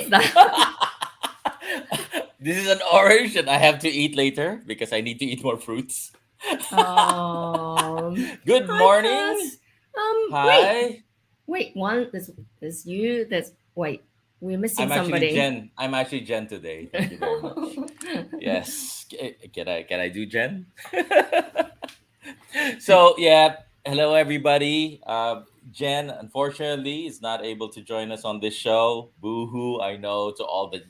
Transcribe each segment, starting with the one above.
is that? This is an orange and I have to eat later because I need to eat more fruits. Good Hi, morning. Cass. Wait, Hi. wait. One, there's you. There's wait. We're missing I'm actually somebody. Jen. I'm actually Jen today. Thank you very much. Yes. Can I do Jen? So yeah, hello everybody. Jen unfortunately is not able to join us on this show. Boo hoo! I know to all the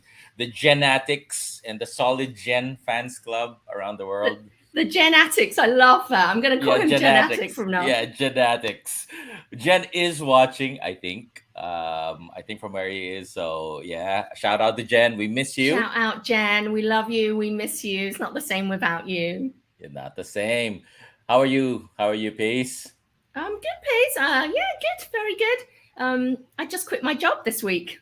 Genatics and the Solid Gen fans club around the the, world. the genetics. I love that. I'm going to call Yeah, him genetic Genetics. from now. Yeah, Genetics. Jen is watching. I think. I think from where he is. So yeah, shout out to Jen. We miss you. Shout out, Jen. We love you. We miss you. It's not the same without you. You're not the same. How are you? How are you, Pace? Good pace. Yeah, good. Very good. I just quit my job this week.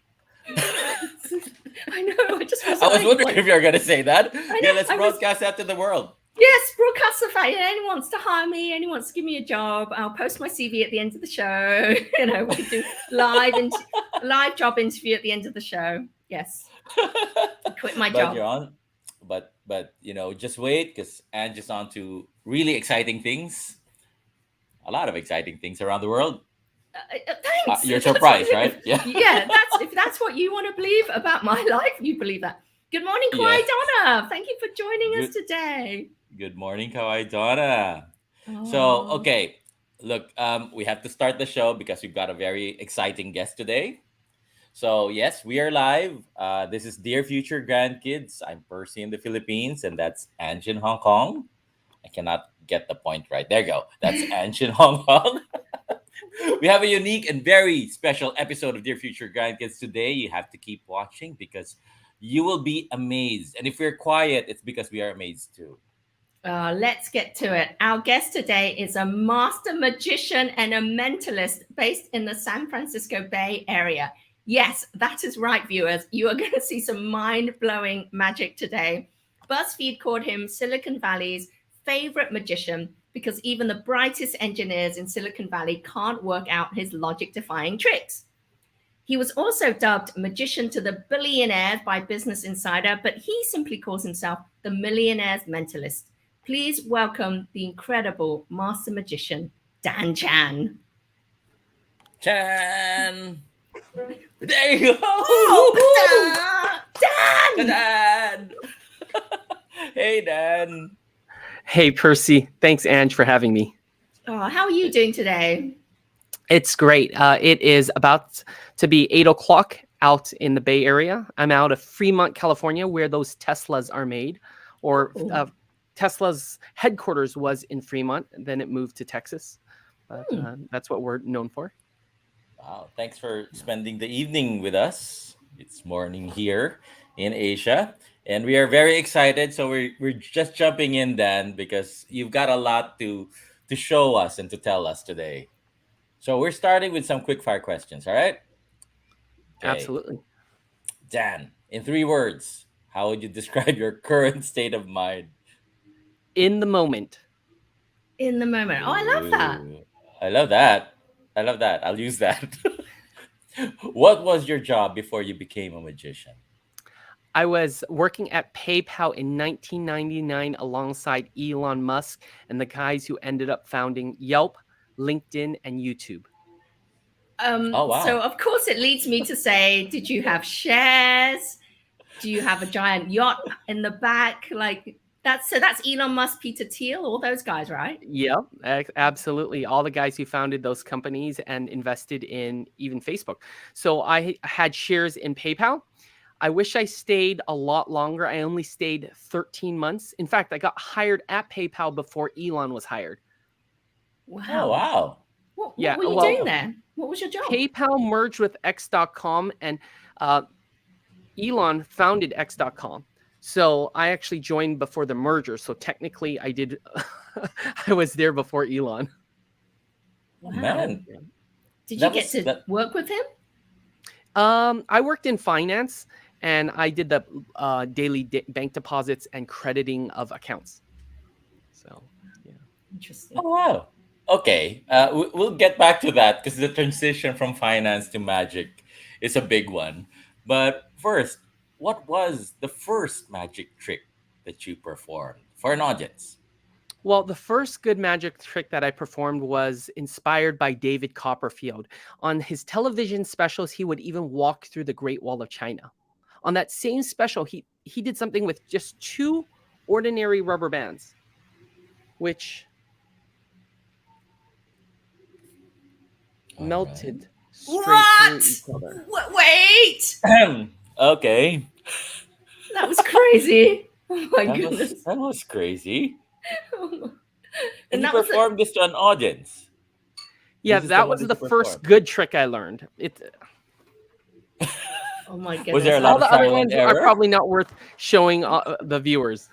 I know. I just I wasn't was wondering like. if you're gonna say that. I Yeah, know. let's I was. broadcast that to the world. Yes, broadcast the fact. Yeah, anyone wants to hire me, anyone wants to give me a job, I'll post my CV at the end of the show. We could do live job interview at the end of the show. Yes, I quit my But job. you're on. But just wait because Ange is on to really exciting things. A lot of exciting things around the world. Thanks. You're If that's what surprised, you, right? Yeah. yeah, that's what you want to believe about my life. You believe that. Good morning, Yeah. Kwai Donna. Thank you for joining us Good. today. Good morning, Kawaii Donna. So, Oh, okay, look, we have to start the show because we've got a very exciting guest today. So, yes, we are live. This is Dear Future Grandkids. I'm Percy in the Philippines, and that's Ange in Hong Kong. I cannot get the point right. There you go. That's Ange in Hong Kong. We have a unique and very special episode of Dear Future Grandkids today. You have to keep watching because you will be amazed. And if we're quiet, it's because we are amazed too. let's get to it. Our guest today is a master magician and a mentalist based in the San Francisco Bay Area. Yes, that is right, viewers. You are going to see some mind blowing magic today. BuzzFeed called him Silicon Valley's favorite magician because even the brightest engineers in Silicon Valley can't work out his logic defying tricks. He was also dubbed magician to the billionaires by Business Insider, but he simply calls himself the millionaire's mentalist. Please welcome the incredible master magician, Dan Chan. Chan! There you Oh, go! Dan! Dan! Hey, Dan. Hey, Percy. Thanks, Ange, for having me. Oh, how are you doing today? It's great. It is about to be 8 o'clock out in the Bay Area. I'm out of Fremont, California, where those Teslas are made, or Oh, Tesla's headquarters was in Fremont, and then it moved to Texas. But hmm. that's what we're known for. Wow, thanks for spending the evening with us. It's morning here in Asia, and we are very excited. So we're just jumping in, Dan, because you've got a lot to show us and to tell us today. So we're starting with some quick fire questions, all right? Okay. Absolutely. Dan, in 3 words, how would you describe your current state of mind? In the moment. In the moment. Oh, I love that. Ooh, I love that. I love that. I'll use that. What was your job before you became a magician? I was working at PayPal in 1999 alongside Elon Musk and the guys who ended up founding Yelp, LinkedIn, and YouTube. Oh, So wow. of course it leads me to say, did you have shares? Do you have a giant yacht in the back? Like that's Elon Musk, Peter Thiel, all those guys, right? Yeah, absolutely. All the guys who founded those companies and invested in even Facebook. So I had shares in PayPal. I wish I stayed a lot longer. I only stayed 13 months. In fact, I got hired at PayPal before Elon was hired. Oh, Wow. wow. What Yeah, were you well, doing Oh, there? What was your job? PayPal merged with X.com and uh, Elon founded X.com. So I actually joined before the merger. So technically, I did, I was there before Elon. oh Wow. man. Did you That get was to that. work with him? I worked in finance and I did the daily bank deposits and crediting of accounts. So, yeah. Interesting. Oh, wow. Okay. We'll get back to that because the transition from finance to magic is a big one. But first, what was the first magic trick that you performed for an audience? Well, the first good magic trick that I performed was inspired by David Copperfield. On his television specials, he would even walk through the Great Wall of China. On that same special, he did something with just two ordinary rubber bands, which All right. melted straight through What? each other. Wait, Okay. that was crazy. Oh my goodness. That was crazy. And And you that was it. performed this to an audience. Yeah, This is the that one was that the you first performed. good trick I learned. Oh my Was there goodness. a lot All of the other trial and ones are error? probably not worth showing the viewers.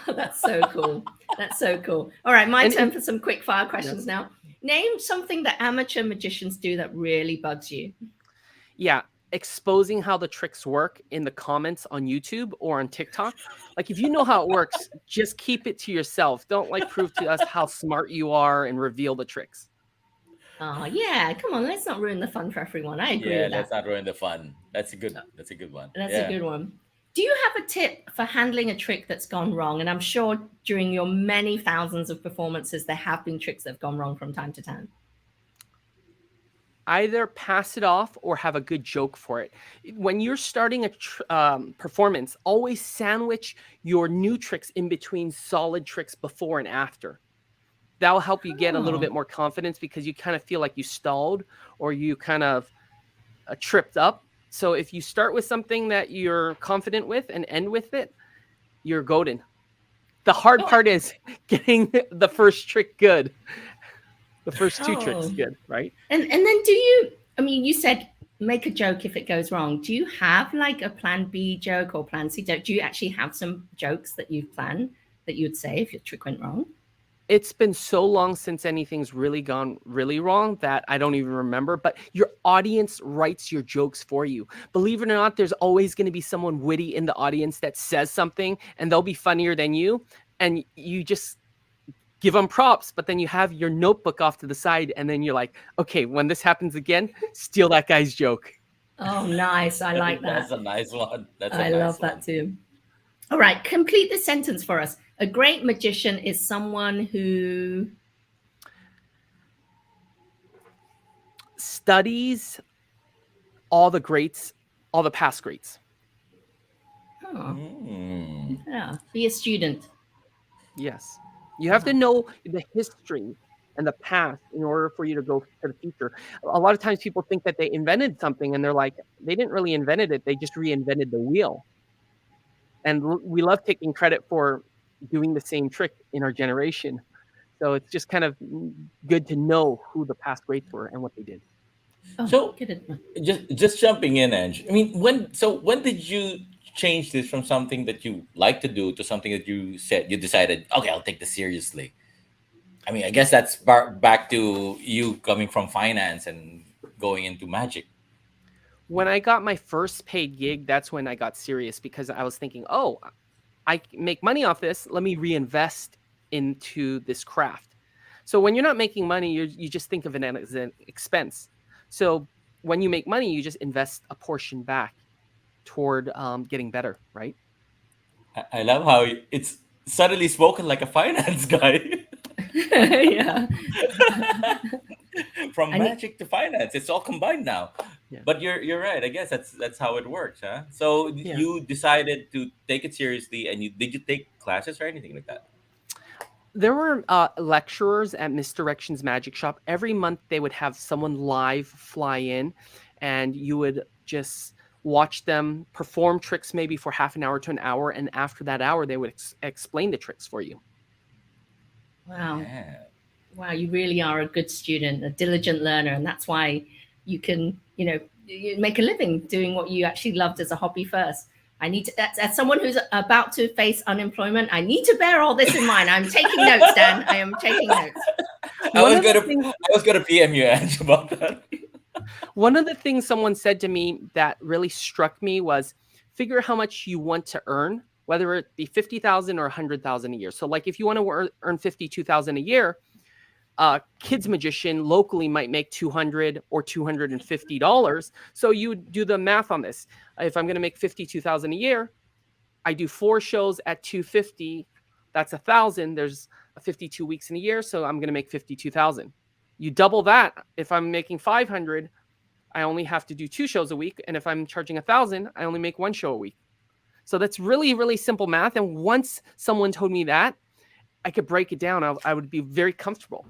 That's so cool. That's so cool. All right, my And turn for some quick fire yeah. questions now. Name something that amateur magicians do that really bugs you. Yeah, exposing how the tricks work in the comments on YouTube or on TikTok. Like if you know how it works, just keep it to yourself. Don't like prove to us how smart you are and reveal the tricks. Oh yeah, come on, let's not ruin the fun for everyone. I agree Yeah, with let's that. not ruin the fun. That's a good one. That's a Yeah. good one. Do you have a tip for handling a trick that's gone wrong? And I'm sure during your many thousands of performances, there have been tricks that have gone wrong from time to time. Either pass it off or have a good joke for it. When you're starting a performance, always sandwich your new tricks in between solid tricks before and after. That'll help you get a little Oh, bit more confidence because you kind of feel like you stalled or you kind of tripped up. So if you start with something that you're confident with and end with it, you're golden. The hard oh, part is getting the first trick good. The first two tricks oh. good, right? And then do you, I mean, you said make a joke if it goes wrong. Do you have like a plan B joke or plan C joke? Do you actually have some jokes that you've planned that you would say if your trick went wrong? It's been so long since anything's really gone really wrong that I don't even remember, but your audience writes your jokes for you. Believe it or not, there's always going to be someone witty in the audience that says something and they'll be funnier than you. And you just give them props, but then you have your notebook off to the side and then you're like, okay, when this happens again, steal that guy's joke. Oh, nice. I like That's that. a nice one. That's I a nice love that one. too. All right, complete the sentence for us. A great magician is someone who studies all the greats, all the past greats. oh, Mm. yeah, be a student. Yes. You have to know the history and the past in order for you to go to the future. A lot of times people think that they invented something and they're like, they didn't really invent it, they just reinvented the wheel. And we love taking credit for doing the same trick in our generation. So it's just kind of good to know who the past greats were and what they did. Oh, So get it. just jumping in, Ange. I mean, when did you change this from something that you like to do to something that you said you decided, okay, I'll take this seriously? I mean, I guess that's back to you coming from finance and going into magic. When I got my first paid gig, that's when I got serious because I was thinking, oh, I make money off this. Let me reinvest into this craft. So when you're not making money, you just think of it as an expense. So when you make money, you just invest a portion back toward getting better, right? I love how it's suddenly spoken like a finance guy. Yeah. From I need, magic to finance, it's all combined now. Yeah. But you're right. I guess that's how it works, huh? So Yeah. you decided to take it seriously, and did you take classes or anything like that? There were lecturers at Misdirection's Magic Shop. Every month they would have someone live fly in, and you would just watch them perform tricks maybe for half an hour to an hour, and after that hour they would explain the tricks for you. wow. Yeah. Wow, you really are a good student, a diligent learner, and that's why you can, you make a living doing what you actually loved as a hobby first. I need to, as someone who's about to face unemployment, I need to bear all this in mind. I'm taking notes, Dan. I am taking notes. I One was of the gonna things I was gonna PM you, Ange, about that. One of the things someone said to me that really struck me was figure how much you want to earn, whether it be 50,000 or 100,000 a year. So like if you want to earn 52,000 a year, a kids magician locally might make $200 or $250. So you do the math on this. If I'm going to make $52,000 a year, I do 4 shows at $250. That's $1,000. There's 52 weeks in a year, so I'm going to make $52,000. You double that. If I'm making $500, I only have to do 2 shows a week, and if I'm charging $1,000, I only make 1 show a week. So that's really, really simple math. And once someone told me that, I could break it down. I would be very comfortable.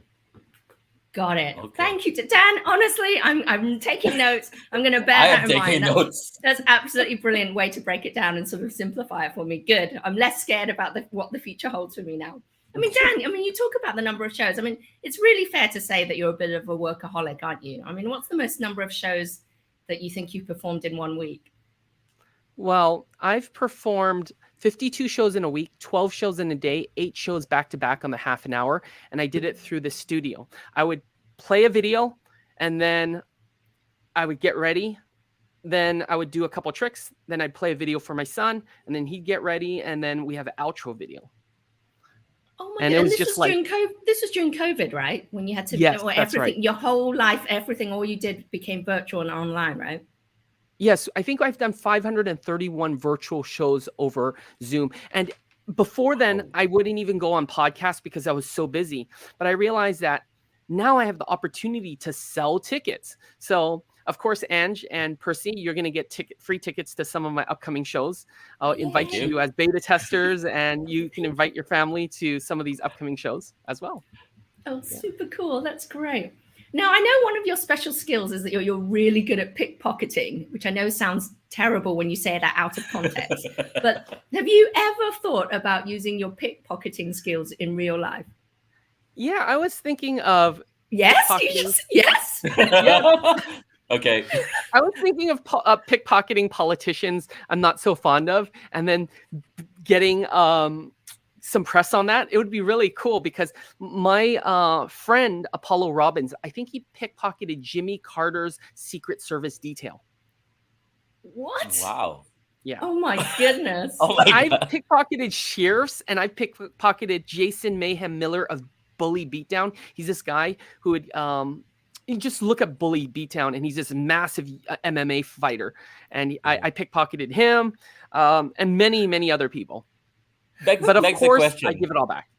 Got it. Okay. Thank you, Dan. Honestly, I'm taking notes. I'm going to bear that in mind. Notes. That's absolutely brilliant way to break it down and sort of simplify it for me. Good. I'm less scared about what the future holds for me now. I mean, Dan, you talk about the number of shows. I mean, it's really fair to say that you're a bit of a workaholic, aren't you? I mean, what's the most number of shows that you think you've performed in 1 week? Well, I've performed 52 shows in a week, 12 shows in a day, 8 shows back to back on the half an hour. And I did it through the studio. I would play a video and then I would get ready. Then I would do a couple tricks. Then I'd play a video for my son and then he'd get ready. And then we have an outro video. Oh my and God. it was this just was like, during COVID. This was during COVID, right? When you had to, yes, everything, that's right. Your whole life, everything, all you did became virtual and online, right? Yes, I think I've done 531 virtual shows over Zoom. And before then, I wouldn't even go on podcasts because I was so busy. But I realized that now I have the opportunity to sell tickets. So, of course, Ange and Percy, you're going to get free tickets to some of my upcoming shows. I'll invite you as beta testers, and you can invite your family to some of these upcoming shows as well. Oh, super cool. That's great. Now, I know one of your special skills is that you're really good at pickpocketing, which I know sounds terrible when you say that out of context. But have you ever thought about using your pickpocketing skills in real life? Yeah, I was thinking of yes. Yeah. Okay. I was thinking of pickpocketing politicians I'm not so fond of, and then getting some press on that. It would be really cool because my friend Apollo Robbins, I think he pickpocketed Jimmy Carter's Secret Service detail. What? Wow. Yeah. Oh my goodness. I pickpocketed sheriffs, and I pickpocketed Jason Mayhem Miller of Bully Beatdown. He's this guy who would you just look at Bully Beatdown, and he's this massive MMA fighter. And I pickpocketed him and many, many other people. But of course, I give it all back.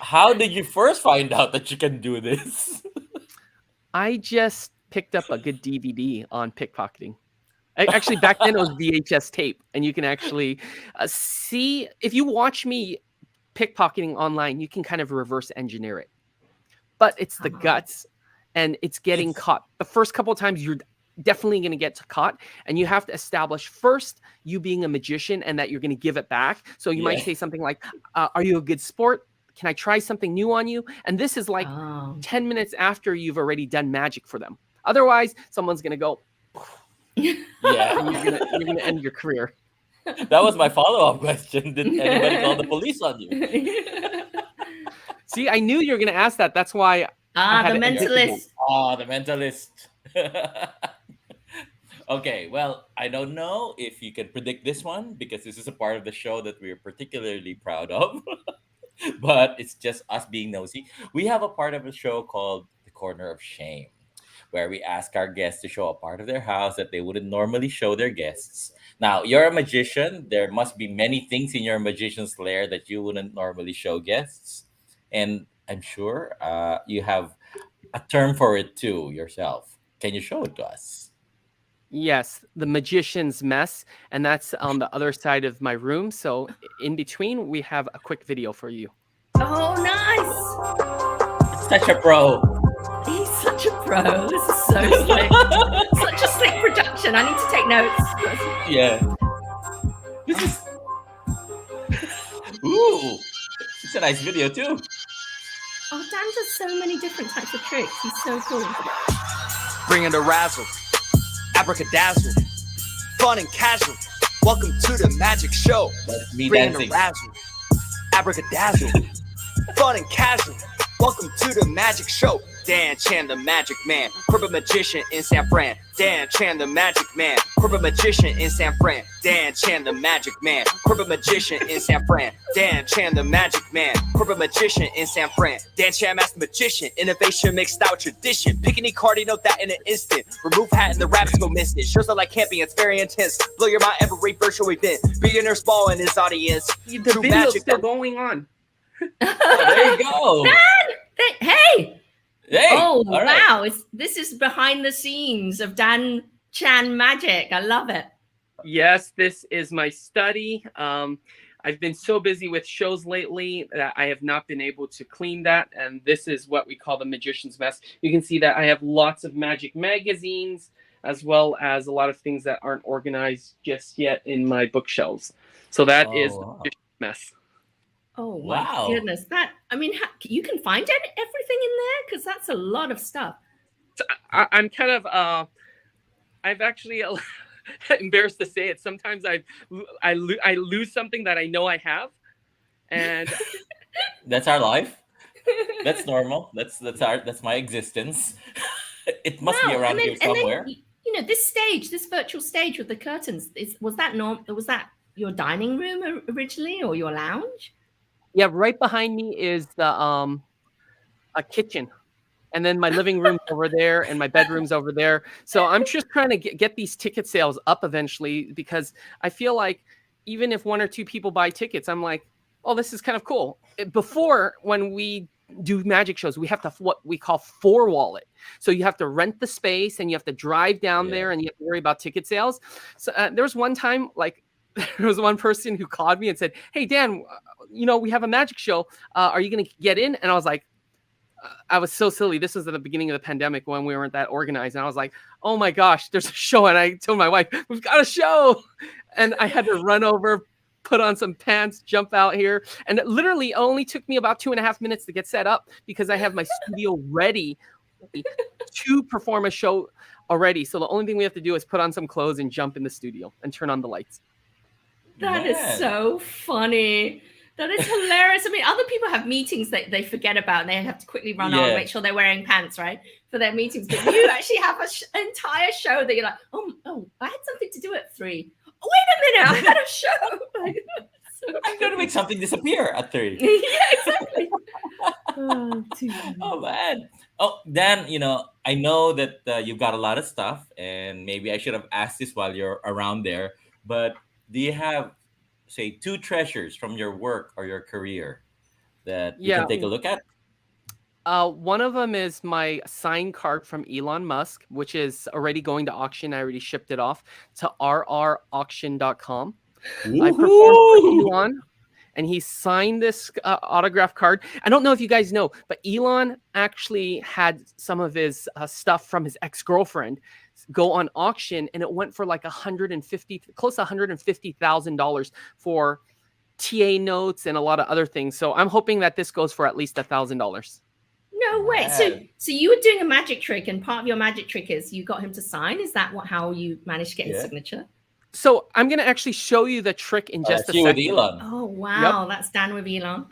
How did you first find out that you can do this? I just picked up a good DVD on pickpocketing. Actually, back then it was VHS tape, and you can actually see, if you watch me pickpocketing online, you can kind of reverse engineer it. But it's the guts, and it's getting caught. The first couple of times, you're definitely going to get caught, and you have to establish first you being a magician and that you're going to give it back. So you might say something like, are you a good sport? Can I try something new on you? And this is like 10 minutes after you've already done magic for them. Otherwise, someone's going to go, and you're going to end your career. That was my follow-up question. Did anybody call the police on you? See, I knew you were going to ask that. That's why. The mentalist. The mentalist. Okay, well, I don't know if you can predict this one because this is a part of the show that we're particularly proud of. But it's just us being nosy. We have a part of the show called The Corner of Shame, where we ask our guests to show a part of their house that they wouldn't normally show their guests. Now, you're a magician. There must be many things in your magician's lair that you wouldn't normally show guests. And I'm sure you have a term for it too yourself. Can you show it to us? Yes, the magician's mess, and that's on the other side of my room. So in between, we have a quick video for you. Oh, nice! It's such a pro. He's such a pro. This is so slick. Such a slick production. I need to take notes. Yeah. This is. Ooh, it's a nice video too. Oh, Dan does so many different types of tricks. He's so cool. Bringing the razzle, abracadazzle, fun and casual. Welcome to the magic show. That's me Bringing dancing. the razzle, abracadazzle, fun and casual. Welcome to the magic show. Dan Chan, the magic man, corporate magician in San Fran. Dan Chan, the magic man, corporate magician in San Fran. Dan Chan, the magic man, corporate magician in San Fran. Dan Chan, the magic man, corporate magician in San Fran. Dan Chan, master magician, innovation mixed out tradition. Pick any card, you know that in an instant. Remove hat and the rabbits go missing. Shows are like camping, it's very intense. Blow your mind every virtual event. Billionaires ball in his audience. The True video's magic still going on. Oh, there you go. Hey. Hey. Oh, all right. wow. This is behind the scenes of Dan Chan magic. I love it. Yes, this is my study. I've been so busy with shows lately that I have not been able to clean that. And this is what we call the magician's mess. You can see that I have lots of magic magazines, as well as a lot of things that aren't organized just yet in my bookshelves. So that is the magician's mess. Oh, my Wow. goodness. You can find everything in there? Because that's a lot of stuff. So I'm kind of, I've actually, embarrassed to say it, sometimes I lose something that I know I have. And That's our life. That's normal. That's my existence. It must be around here somewhere. And then, you know, this virtual stage with the curtains, was that your dining room originally or your lounge? yeah, right behind me is the a kitchen. And then my living room's over there and my bedroom's over there. So I'm just trying to get these ticket sales up eventually, because I feel like even if 1 or 2 people buy tickets, I'm like, oh, this is kind of cool. Before, when we do magic shows, we have to what we call 4-wall it. So you have to rent the space and you have to drive down there and you have to worry about ticket sales. So there was one time, like, there was one person who called me and said, hey, Dan, you know, we have a magic show. Are you going to get in? And I was like, I was so silly. This was at the beginning of the pandemic when we weren't that organized. And I was like, oh my gosh, there's a show. And I told my wife, we've got a show. And I had to run over, put on some pants, jump out here. And it literally only took me about 2.5 minutes to get set up, because I have my studio ready to perform a show already. So the only thing we have to do is put on some clothes and jump in the studio and turn on the lights. That is so funny. That is hilarious. I mean, other people have meetings that they forget about and they have to quickly run on and make sure they're wearing pants, right, for their meetings. But you actually have an entire show that you're like, oh, I had something to do at 3. Oh, wait a minute, I had a show. I'm going to make something disappear at 3. Yeah, exactly. Oh, man. Oh, Dan, you know, I know that you've got a lot of stuff, and maybe I should have asked this while you're around there, but do you have, say, 2 treasures from your work or your career that you can take a look at? One of them is my signed card from Elon Musk, which is already going to auction. I already shipped it off to rrauction.com. I performed for Elon, and he signed this autograph card. I don't know if you guys know, but Elon actually had some of his stuff from his ex-girlfriend go on auction, and it went for like close to $150,000 for TA notes and a lot of other things. So I'm hoping that this goes for at least $1,000. No way. So you were doing a magic trick, and part of your magic trick is you got him to sign. Is that how you managed to get his signature? So I'm going to actually show you the trick in just a second. With Elon. Oh, wow. That's Dan with Elon.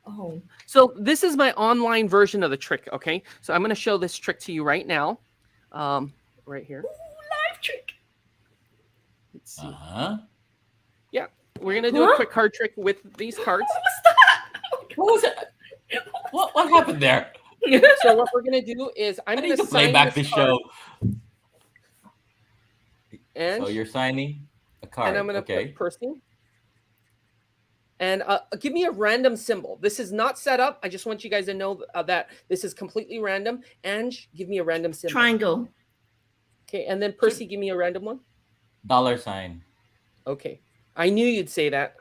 Oh. So this is my online version of the trick, okay? So I'm going to show this trick to you right now. Right here. Ooh, live trick. Let's see. Yeah, we're going to do a quick card trick with these cards. What was that? What was it? What happened there? So what we're going to do is I'm going to play back the show. And so you're signing a card. And I'm going to put person. And give me a random symbol. This is not set up. I just want you guys to know that this is completely random. And give me a random symbol. Triangle. Okay, and then Percy, give me a random one. $sign. Okay. I knew you'd say that.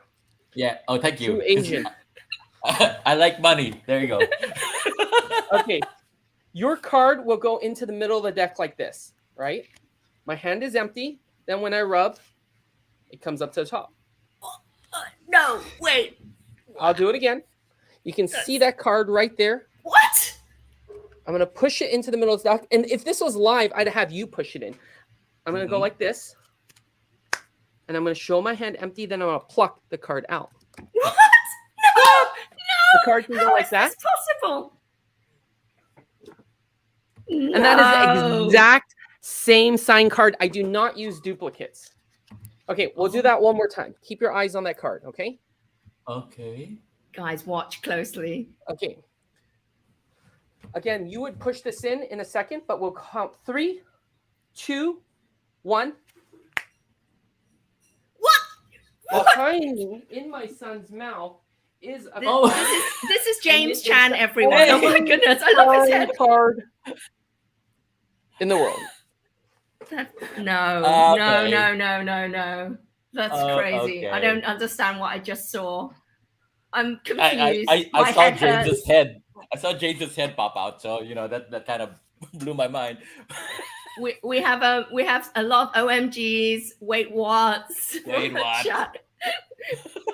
Yeah. Oh, thank you. Too Asian. I like money. There you go. Okay. Your card will go into the middle of the deck like this, right? My hand is empty. Then when I rub, it comes up to the top. No, wait. I'll do it again. You can see that card right there. What? I'm going to push it into the middle of the deck. And if this was live, I'd have you push it in. I'm going to go like this. And I'm going to show my hand empty. Then I'm going to pluck the card out. What? No! The card can go like that. How is this possible? And that is the exact same sign card. I do not use duplicates. Okay, we'll do that one more time. Keep your eyes on that card, okay? Okay. Guys, watch closely. Okay. Again, you would push this in a second, but we'll count 3, 2, 1. What? Behind me, in my son's mouth, is a This is James Chan, everyone. Oh my goodness, I love his head. Card in the world. No. Okay. That's crazy. Okay. I don't understand what I just saw. I'm confused. I saw James's head. I saw James's head pop out. So that kind of blew my mind. We have a lot of OMGs. Wait, what? Wait, what? Chat.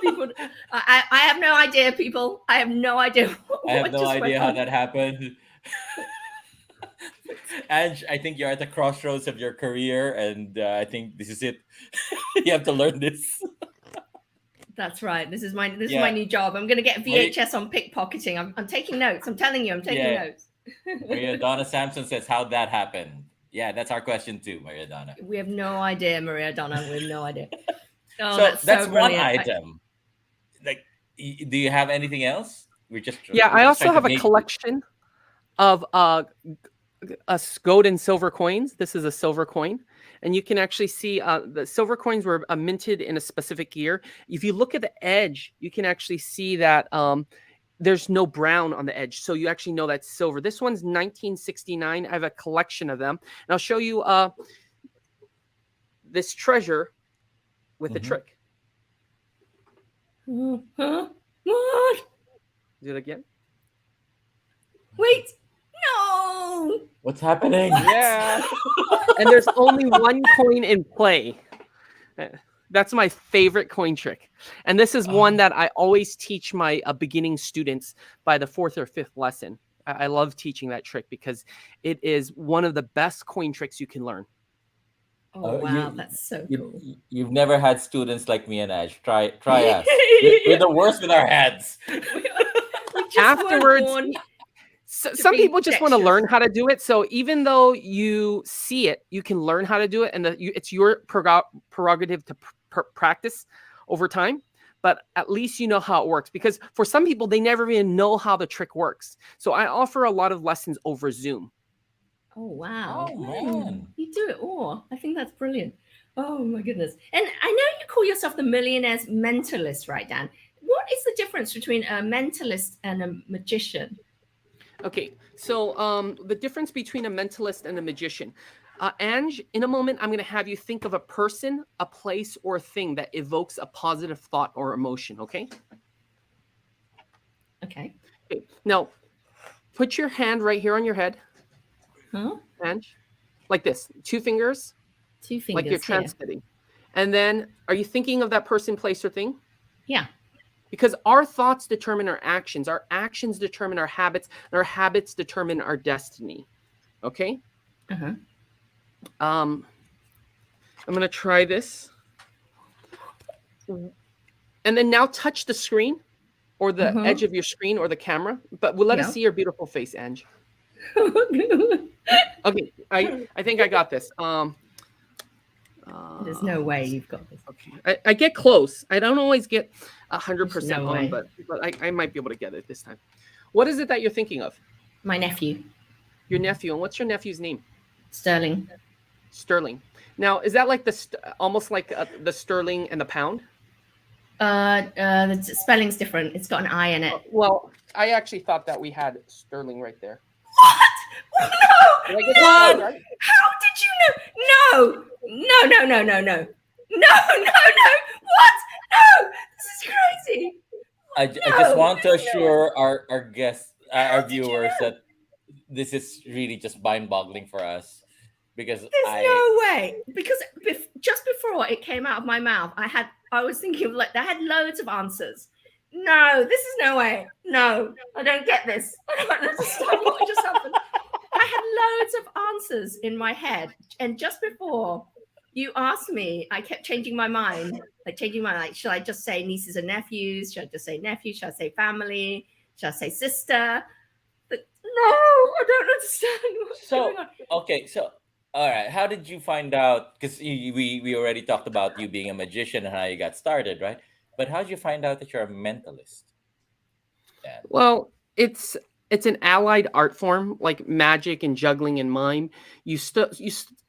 People, I have no idea, people. I have no idea. I have no idea how that happened. Ange, I think you're at the crossroads of your career, and I think this is it. You have to learn this. That's right. This is my new job. I'm going to get VHS on pickpocketing. I'm taking notes. I'm telling you, I'm taking notes. Maria Donna Sampson says, how'd that happen? Yeah, that's our question too, Maria Donna. We have no idea, Maria Donna. We have no idea. Oh, so that's one brilliant. item. Like, do you have anything else? I also have a collection of gold and silver coins. This is a silver coin. And you can actually see the silver coins were minted in a specific year. If you look at the edge, you can actually see that there's no brown on the edge. So you actually know that's silver. This one's 1969. I have a collection of them. And I'll show you this treasure with a trick. Huh? What? Do it again. Wait. No. What's happening? Yeah. And there's only one coin in play. That's my favorite coin trick. And this is one that I always teach my beginning students by the 4th or 5th lesson. I love teaching that trick because it is one of the best coin tricks you can learn. Oh, wow. That's so cool. You've never had students like me and Ash. Try us. We're the worst with our heads. Afterwards, some people just want to learn how to do it. So even though you see it, you can learn how to do it. And it's your prerogative to practice over time. But at least you know how it works. Because for some people, they never even know how the trick works. So I offer a lot of lessons over Zoom. Oh, wow. Oh, man. You do it all. I think that's brilliant. Oh, my goodness. And I know you call yourself the millionaire's mentalist, right, Dan? What is the difference between a mentalist and a magician? Okay, so the difference between a mentalist and a magician. Ange, in a moment, I'm going to have you think of a person, a place, or a thing that evokes a positive thought or emotion, okay? Okay. Now, put your hand right here on your head. Huh? Ange, like this, 2 fingers. 2 fingers. Like you're transmitting. And then, are you thinking of that person, place, or thing? Yeah. Because our thoughts determine our actions determine our habits, and our habits determine our destiny. Okay? Uh-huh. I'm going to try this. And then now touch the screen or the edge of your screen or the camera, but we'll let us see your beautiful face, Ange. Okay, I think I got this. There's no way you've got this. Okay, I get close. I don't always get 100% on, but I might be able to get it this time. What is it that you're thinking of? My nephew. Your nephew. And what's your nephew's name? Sterling. Sterling. Now, is that like almost like the sterling and the pound? The spelling's different. It's got an I in it. Well, I actually thought that we had sterling right there. What? No! What? Right? How did you know? No! No! What? No! This is crazy. I just want to assure our guests, our viewers, that this is really just mind-boggling for us, because there's no way. Because just before it came out of my mouth, I was thinking of I had loads of answers. No, this is no way. No, I don't get this. I don't understand what just happened. I had loads of answers in my head, and just before you asked me, I kept changing my mind. Like, should I just say nieces and nephews? Should I just say nephews? Should I say family? Should I say sister? But I don't understand what's So going on. okay, so all right, how did you find out? Because we already talked about you being a magician and how you got started, right? But how did you find out that you're a mentalist? Dan? Well, it's an allied art form like magic and juggling and mime.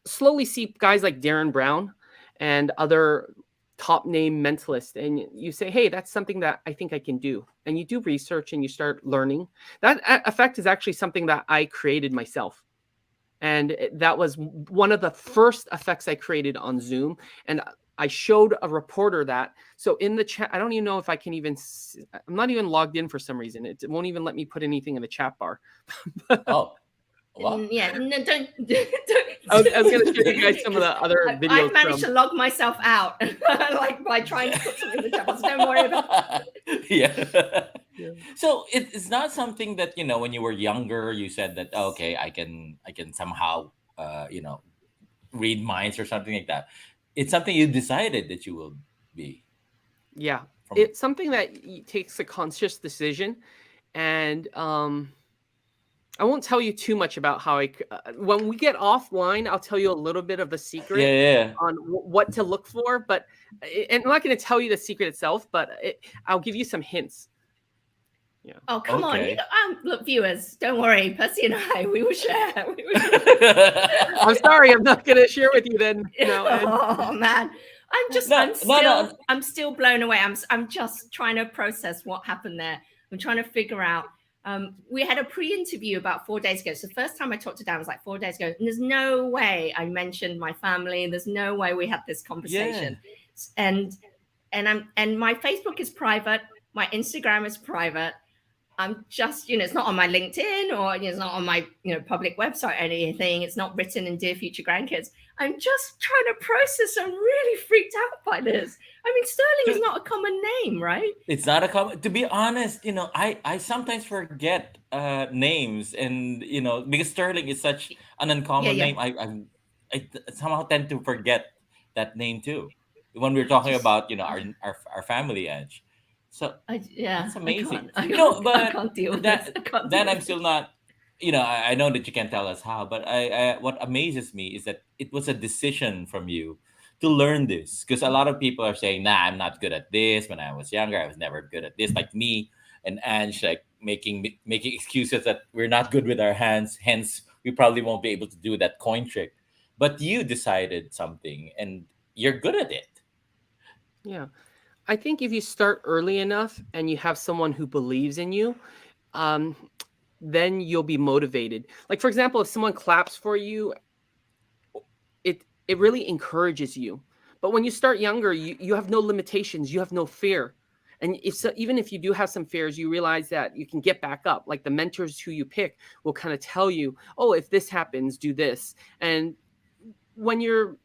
Slowly see guys like Darren Brown and other top name mentalists, and you say, "Hey, that's something that I think I can do." And you do research and you start learning. That effect is actually something that I created myself. And that was one of the first effects I created on Zoom. And I showed a reporter that. So in the chat, I don't even know if I can even, I'm not even logged in for some reason. It won't even let me put anything in the chat bar. Oh, what? Yeah, no, don't. I was going to show you guys some of the other videos. I've managed to log myself out, like by trying to put something in the chat box. Don't worry about it. Yeah. So it's not something that when you were younger you said that okay I can somehow read minds or something like that. It's something you decided that you will be. Yeah, From it's something that takes a conscious decision, and I won't tell you too much about how when we get offline, I'll tell you a little bit of the secret yeah. on what to look for. But and I'm not going to tell you the secret itself, but I'll give you some hints. Yeah. Oh, come on. Okay. Look, viewers, don't worry. Percy and I, we will share. I'm sorry, I'm not going to share with you then. No, Oh, man. I'm still blown away. I'm just trying to process what happened there. I'm trying to figure out. We had a pre-interview about 4 days ago. So the first time I talked to Dan was like 4 days ago. And there's no way I mentioned my family. There's no way we had this conversation. Yeah. And my Facebook is private. My Instagram is private. I'm just, it's not on my LinkedIn or it's not on my, public website or anything. It's not written in Dear Future Grandkids. I'm just trying to process. I'm really freaked out by this. I mean, Sterling is not a common name, right? It's not a common. To be honest, I sometimes forget names, and because Sterling is such an uncommon name, I somehow tend to forget that name too. When we're talking about our family edge. So that's amazing. I can't deal with that. Then I'm still not. I know that you can tell us how, but what amazes me is that it was a decision from you to learn this, because a lot of people are saying, "Nah, I'm not good at this. When I was younger, I was never good at this." Like me and Ange, like making excuses that we're not good with our hands, hence we probably won't be able to do that coin trick. But you decided something, and you're good at it. Yeah. I think if you start early enough and you have someone who believes in you, then you'll be motivated. Like, for example, if someone claps for you, it really encourages you. But when you start younger, you have no limitations. You have no fear. And even if you do have some fears, you realize that you can get back up. Like the mentors who you pick will kind of tell you, oh, if this happens, do this. And when you're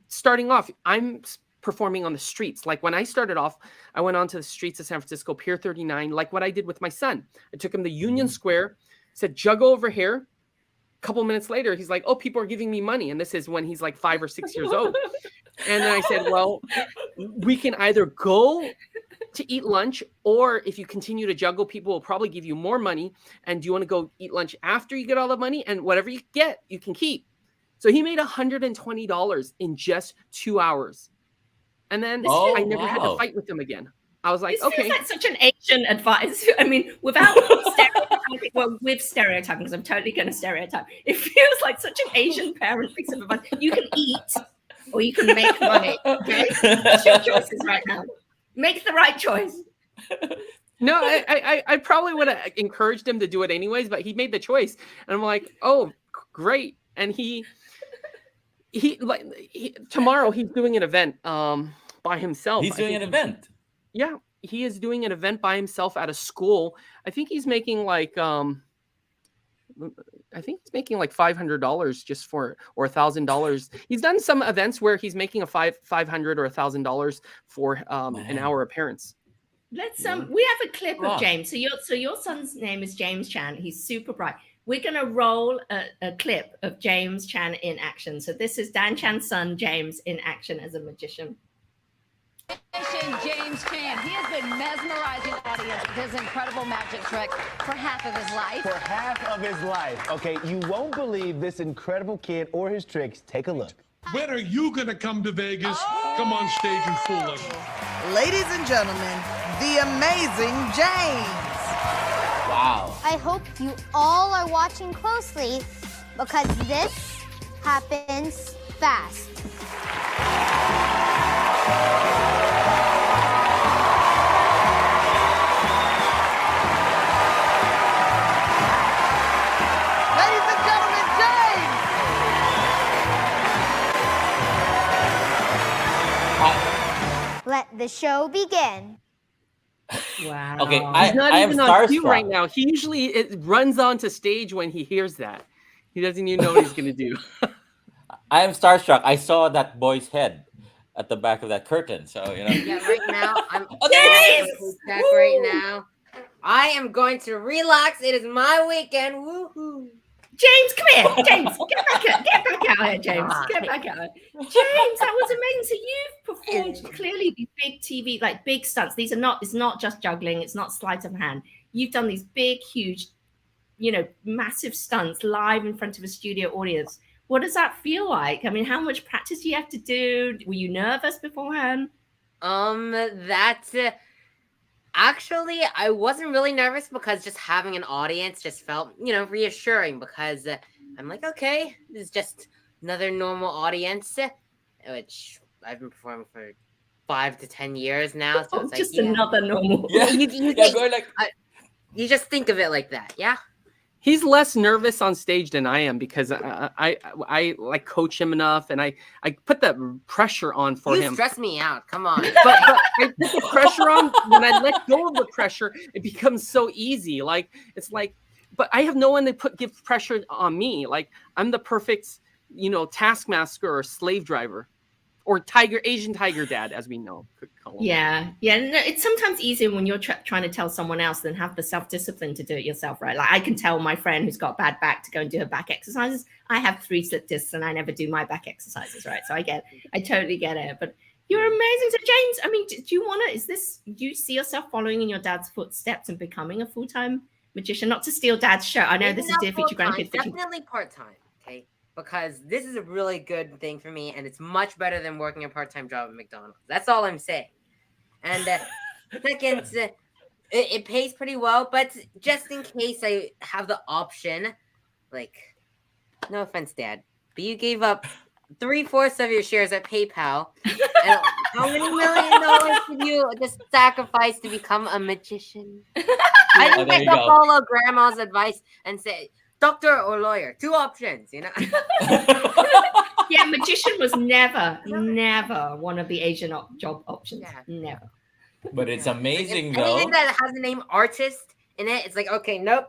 starting off, I'm performing on the streets. Like when I started off, I went onto the streets of San Francisco, Pier 39, like what I did with my son. I took him to Union Square, said, juggle over here. A couple minutes later, he's like, oh, people are giving me money. And this is when he's like 5 or 6 years old. And then I said, well, we can either go to eat lunch, or if you continue to juggle, people will probably give you more money. And do you want to go eat lunch after you get all the money? And whatever you get, you can keep. So he made $120 in just 2 hours. And then I never had to fight with him again. I was like, this okay. Feels like such an Asian advice. I mean, without stereotyping, well, with stereotyping, because I'm totally going to stereotype. It feels like such an Asian parent piece of advice. You can eat or you can make money. Okay? What's your choices right now? Make the right choice. No, I probably would have encouraged him to do it anyways, but he made the choice. And I'm like, oh, great. And tomorrow he's doing an event by himself. He's doing an event. Yeah, he is doing an event by himself at a school. I think he's making like $500 just for, or $1,000. He's done some events where he's making a $500 or $1,000 for an hour appearance. Let's we have a clip of James. So your son's name is James Chan. He's super bright. We're going to roll a clip of James Chan in action. So this is Dan Chan's son, James, in action as a magician. magician James Chan. He has been mesmerizing audience with his incredible magic trick for half of his life. For half of his life. Okay, you won't believe this incredible kid or his tricks. Take a look. When are you gonna come to Vegas? Come on stage and fool us. Ladies and gentlemen, the amazing James. Wow. I hope you all are watching closely because this happens fast. Ladies and gentlemen, James. Let the show begin. Wow. Okay, He's not I am even on cue starstruck. right now. He usually runs onto stage when he hears that. He doesn't even know what he's gonna do. I am starstruck. I saw that boy's head at the back of that curtain. So, you know. Yeah, right now I'm Yes! check right now. I am going to relax. It is my weekend. Woohoo! James, come here. James, get back out here, James. Get back out here. James, that was amazing. So you've performed clearly these big TV, like big stunts. These are not, it's not just juggling, it's not sleight of hand. You've done these big, huge, you know, massive stunts live in front of a studio audience. What does that feel like? I mean, how much practice do you have to do? Were you nervous beforehand? That's actually I wasn't really nervous because just having an audience just felt, reassuring because I'm like, okay, this is just another normal audience, which I've been performing for 5 to 10 years now. So it's Just like, another normal. Yeah, you yeah, going like. you just think of it like that, yeah. He's less nervous on stage than I am because I like coach him enough and I put that pressure on for You him. stress me out. Come on. But I put the pressure on. When I let go of the pressure, it becomes so easy. Like it's like, but I have no one to give pressure on me. Like I'm the perfect, taskmaster or slave driver, or Asian tiger dad, as we know. Call him. Yeah. No, it's sometimes easier when you're trying to tell someone else than have the self-discipline to do it yourself, right? Like I can tell my friend who's got bad back to go and do her back exercises. I have 3 slip discs and I never do my back exercises, right? So I totally get it. But you're amazing. So James, I mean, do you see yourself following in your dad's footsteps and becoming a full-time magician? Not to steal dad's show. I know Maybe this is not Dear Future full-time, Grandkids. Definitely part-time, okay? Because this is a really good thing for me, and it's much better than working a part-time job at McDonald's. That's all I'm saying. And second, it pays pretty well, but just in case I have the option, like, no offense, Dad, but you gave up 3/4 of your shares at PayPal. And how many $1 million did you just sacrifice to become a magician? I Oh, think there I you could go. follow Grandma's advice and say, doctor or lawyer, 2 options, Yeah, magician was never one of the Asian job options. Yeah. Never. But it's amazing, though. Anything that has the name artist in it, it's like, okay, nope.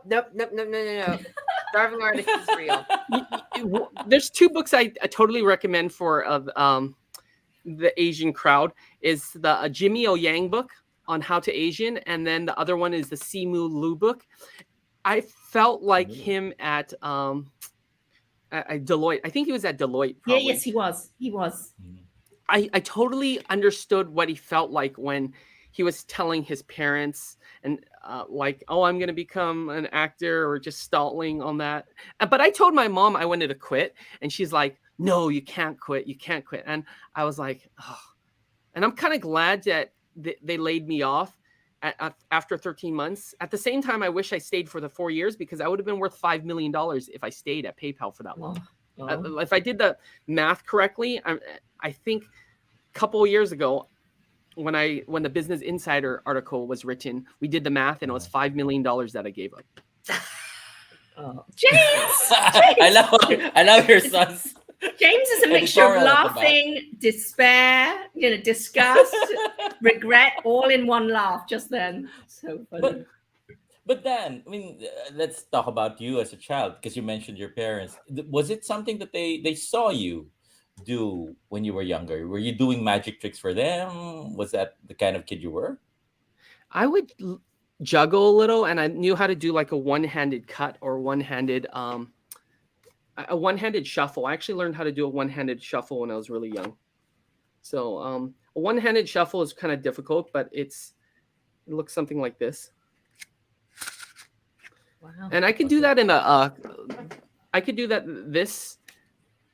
Starving artist is real. There's 2 books I totally recommend for the Asian crowd. Is the Jimmy O Yang book on how to Asian, and then the other one is the Simu Liu book. I felt like him at Deloitte. I think he was at Deloitte. Probably. Yeah, yes, he was. I totally understood what he felt like when he was telling his parents and like, oh, I'm going to become an actor, or just stalling on that. But I told my mom I wanted to quit, and she's like, no, you can't quit. You can't quit. And I was like, oh. And I'm kind of glad that they laid me off after 13 months. At the same time, I wish I stayed for the 4 years, because I would have been worth $5 million if I stayed at PayPal for that long. If I did the math correctly, I think a couple of years ago, when the Business Insider article was written, we did the math, and it was $5 million that I gave up. Oh. James! I love your sons. James is a mixture of laughing, despair, disgust, regret, all in one laugh just then. So funny. But then, I mean, let's talk about you as a child, because you mentioned your parents. Was it something that they saw you do when you were younger? Were you doing magic tricks for them? Was that the kind of kid you were? I would juggle a little, and I knew how to do like a one-handed cut or one-handed shuffle. I actually learned how to do a one-handed shuffle when I was really young. So A one-handed shuffle is kind of difficult, but it looks something like this. Wow. And I could do that in I could do that this.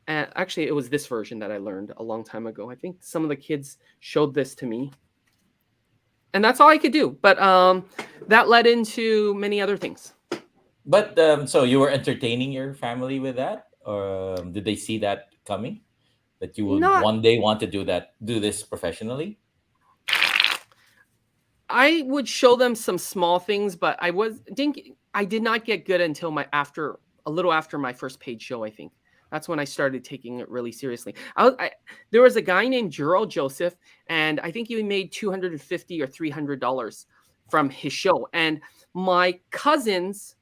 Actually, it was this version that I learned a long time ago. I think some of the kids showed this to me. And that's all I could do. But that led into many other things. But so you were entertaining your family with that, or did they see that coming? That you would one day want to do this professionally? I would show them some small things, but I did not get good until a little after my first paid show, I think. That's when I started taking it really seriously. There was a guy named Gerald Joseph, and I think he made $250 or $300 from his show. And my cousin's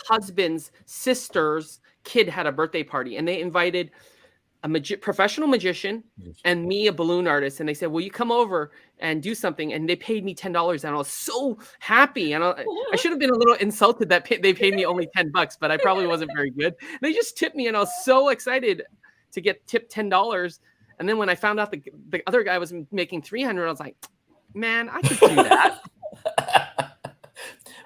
husband's sister's kid had a birthday party, and they invited a professional magician and me, a balloon artist, and they said, "Will you come over and do something?" And they paid me $10, and I was so happy. And I should have been a little insulted that they paid me only $10, but I probably wasn't very good. They just tipped me, and I was so excited to get tipped $10. And then when I found out the other guy was making $300, I was like, "Man, I could do that."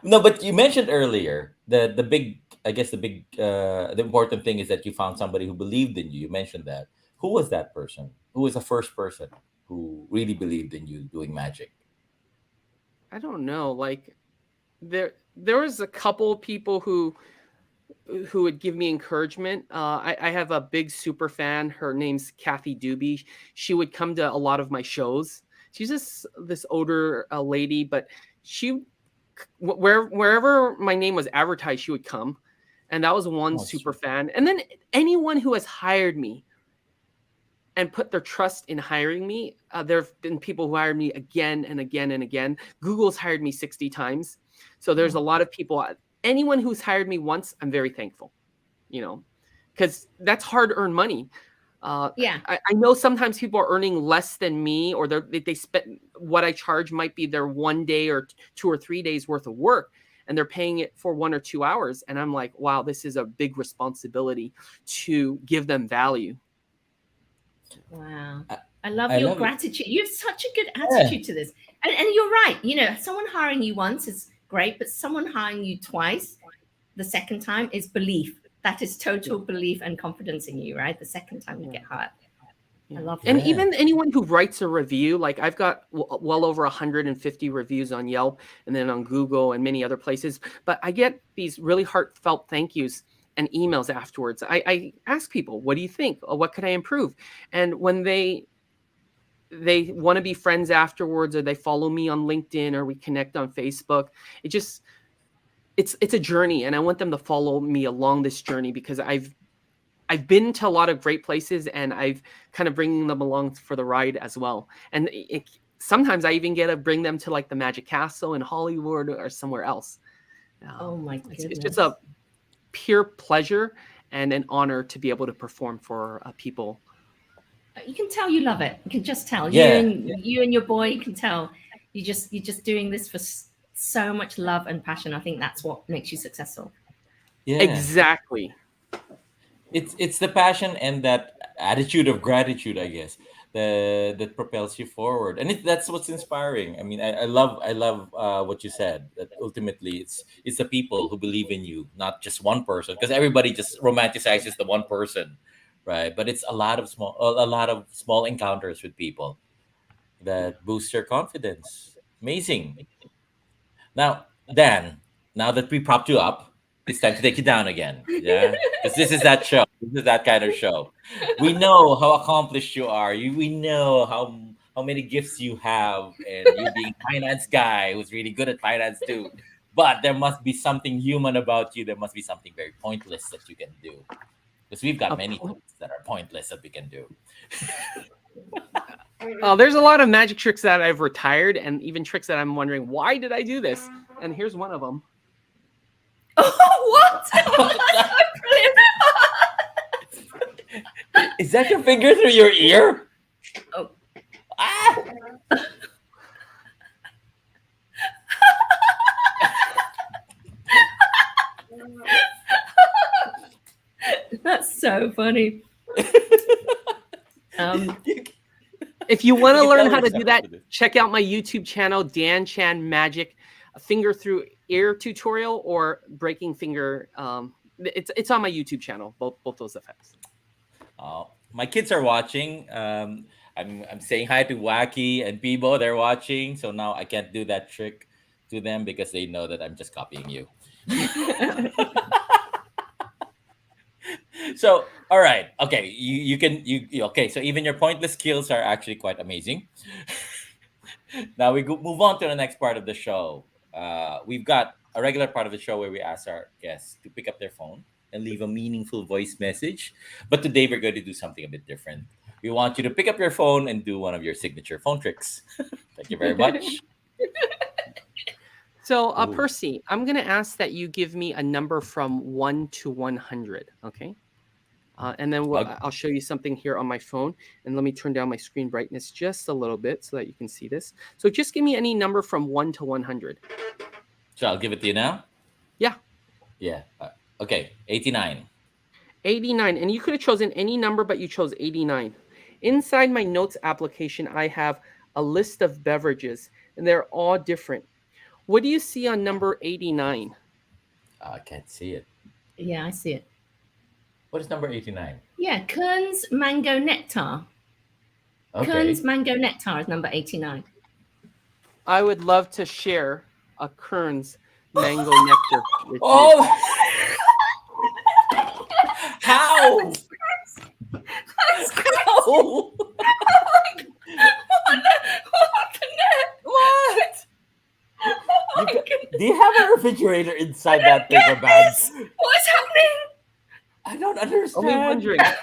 No, but you mentioned earlier the big. I guess the important thing is that you found somebody who believed in you. You mentioned that. Who was that person? Who was the first person who really believed in you doing magic? I don't know. Like there was a couple people who would give me encouragement. I have a big super fan. Her name's Kathy Doobie. She would come to a lot of my shows. She's this older lady, but wherever my name was advertised, she would come. And that was one super fan. And then anyone who has hired me and put their trust in hiring me, there have been people who hired me again and again and again. Google's hired me 60 times. So there's a lot of people. Anyone who's hired me once, I'm very thankful, because that's hard-earned money. Yeah. I know sometimes people are earning less than me, or they spend what I charge might be their 1 day or 2 or 3 days worth of work, and they're paying it for 1 or 2 hours. And I'm like, wow, this is a big responsibility to give them value. Wow. I love your gratitude. You have such a good attitude to this. And you're right. Someone hiring you once is great, but someone hiring you twice, the second time, is belief. That is total belief and confidence in you, right? The second time you get hired. I love that. And even anyone who writes a review, like I've got well over 150 reviews on Yelp and then on Google and many other places, but I get these really heartfelt thank yous and emails afterwards. I ask people, what do you think? What could I improve? And when they want to be friends afterwards, or they follow me on LinkedIn, or we connect on Facebook, it's a journey, and I want them to follow me along this journey, because I've been to a lot of great places, and I've kind of bringing them along for the ride as well. And sometimes I even get to bring them to like the Magic Castle in Hollywood or somewhere else. Oh my goodness. It's just a pure pleasure and an honor to be able to perform for people. You can tell you love it. You can just tell. Yeah. You and your boy, you can tell. You're just doing this for so much love and passion. I think that's what makes you successful. Yeah. Exactly. It's the passion and that attitude of gratitude, I guess, that propels you forward, and that's what's inspiring. I mean, I love what you said, that ultimately it's the people who believe in you, not just one person, because everybody just romanticizes the one person, right? But it's a lot of small encounters with people that boost your confidence. Amazing. Now, Dan, now that we propped you up, it's time to take you down again. Yeah, because this is that show. This is that kind of show. We know how accomplished you are. We know how many gifts you have, and you being a finance guy who's really good at finance too. But there must be something human about you. There must be something very pointless that you can do, because we've got many things that are pointless that we can do. There's a lot of magic tricks that I've retired, and even tricks that I'm wondering, why did I do this? And here's one of them. What? Is that your finger through your ear? Oh. Ah! That's so funny. If you want to can learn tell how to yourself do that, to do. check out my YouTube channel, Dan Chan Magic, a finger through ear tutorial or breaking finger. It's on my YouTube channel, both those effects. My kids are watching. I'm saying hi to Wacky and Bibo. They're watching, so now I can't do that trick to them because they know that I'm just copying you. So, all right, okay, you can okay. So even your pointless skills are actually quite amazing. Now move on to the next part of the show. We've got a regular part of the show where we ask our guests to pick up their phone and leave a meaningful voice message. But today we're going to do something a bit different. We want you to pick up your phone and do one of your signature phone tricks. Thank you very much. So, Ooh. Percy, I'm going to ask that you give me a number from 1 to 100, okay? And then I'll show you something here on my phone. And let me turn down my screen brightness just a little bit so that you can see this. So just give me any number from 1 to 100. So I'll give it to you now? Yeah. Yeah. Okay, 89. 89. And you could have chosen any number, but you chose 89. Inside my notes application, I have a list of beverages, and they're all different. What do you see on number 89? I can't see it. Yeah, I see it. What is number 89? Yeah, Kern's Mango Nectar. Okay. Kern's Mango Nectar is number 89. I would love to share a Kern's Mango Nectar with Oh! How? That's crazy. How? What? Do you have a refrigerator inside that paper bag? What's happening? I don't understand. Only wondering. I'm